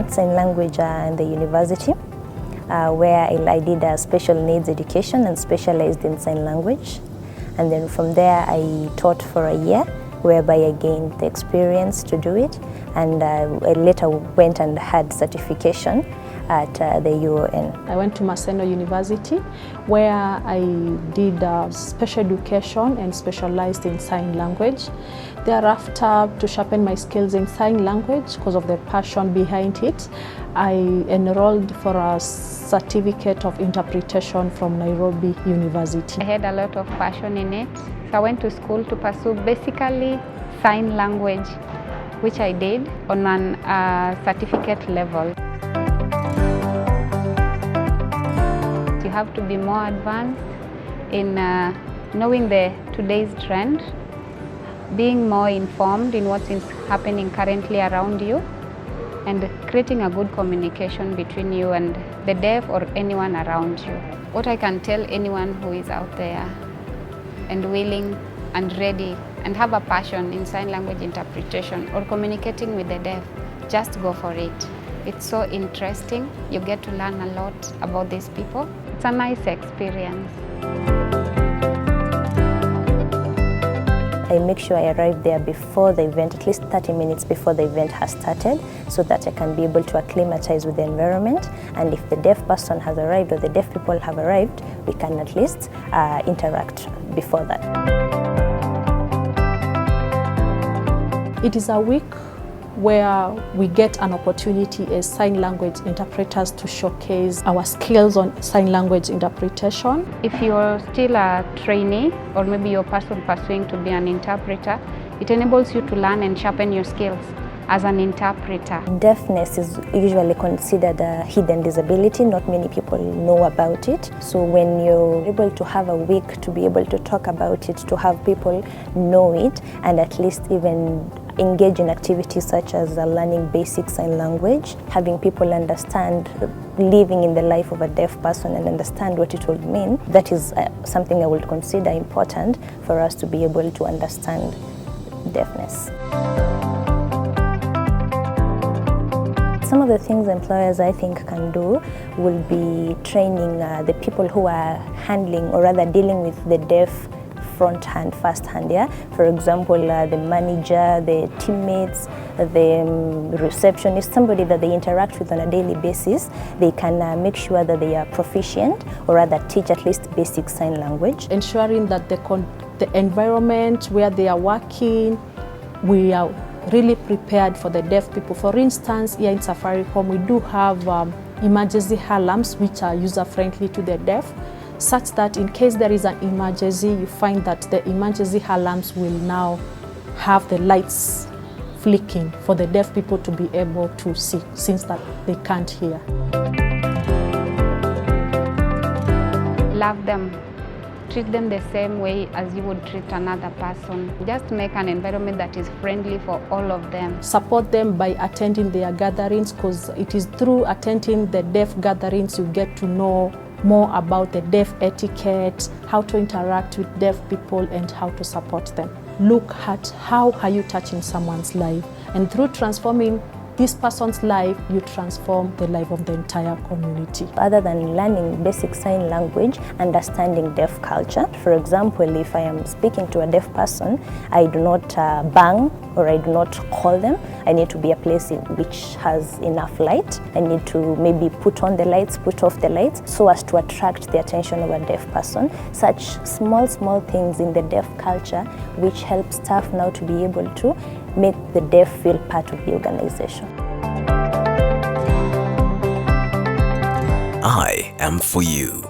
studied sign language in the university, where I did special needs education and specialized in sign language. And then from there I taught for a year, whereby I gained the experience to do it, and I later went and had certification at the UN. I went to Maseno University, where I did special education and specialized in sign language. Thereafter, to sharpen my skills in sign language because of the passion behind it, I enrolled for a certificate of interpretation from Nairobi University. I had a lot of passion in it. So I went to school to pursue basically sign language, which I did on a certificate level. You have to be more advanced in knowing today's trend, being more informed in what's happening currently around you, and creating a good communication between you and the deaf or anyone around you. What I can tell anyone who is out there and willing and ready and have a passion in sign language interpretation or communicating with the deaf, just go for it. It's so interesting. You get to learn a lot about these people. It's a nice experience. I make sure I arrive there before the event, at least 30 minutes before the event has started, so that I can be able to acclimatize with the environment. And if the deaf person has arrived or the deaf people have arrived, we can at least interact before that. It is a week where we get an opportunity as sign language interpreters to showcase our skills on sign language interpretation. If you're still a trainee or maybe you're a person pursuing to be an interpreter, it enables you to learn and sharpen your skills as an interpreter. Deafness is usually considered a hidden disability. Not many people know about it. So when you're able to have a week to be able to talk about it, to have people know it, and at least even engage in activities such as learning basic sign language, having people understand living in the life of a deaf person and understand what it would mean, that is something I would consider important for us to be able to understand deafness. Some of the things employers I think can do will be training the people who are handling or rather dealing with the deaf front hand, first hand, yeah? For example, the manager, the teammates, the receptionist, somebody that they interact with on a daily basis, they can make sure that they are proficient or rather teach at least basic sign language. Ensuring that the environment where they are working, we are really prepared for the deaf people. For instance, here in Safaricom, we do have emergency alarms which are user-friendly to the deaf, such that in case there is an emergency, you find that the emergency alarms will now have the lights flicking for the deaf people to be able to see, since that they can't hear. Love them. Treat them the same way as you would treat another person. Just make an environment that is friendly for all of them. Support them by attending their gatherings, because it is through attending the deaf gatherings you get to know more about the deaf etiquette, how to interact with deaf people and how to support them. Look at how are you touching someone's life, and through transforming this person's life, you transform the life of the entire community. Other than learning basic sign language, understanding deaf culture. For example, if I am speaking to a deaf person, I do not bang or I do not call them. I need to be a place which has enough light. I need to maybe put on the lights, put off the lights, so as to attract the attention of a deaf person. Such small things in the deaf culture which help staff now to be able to make the deaf feel part of the organization. I am for you.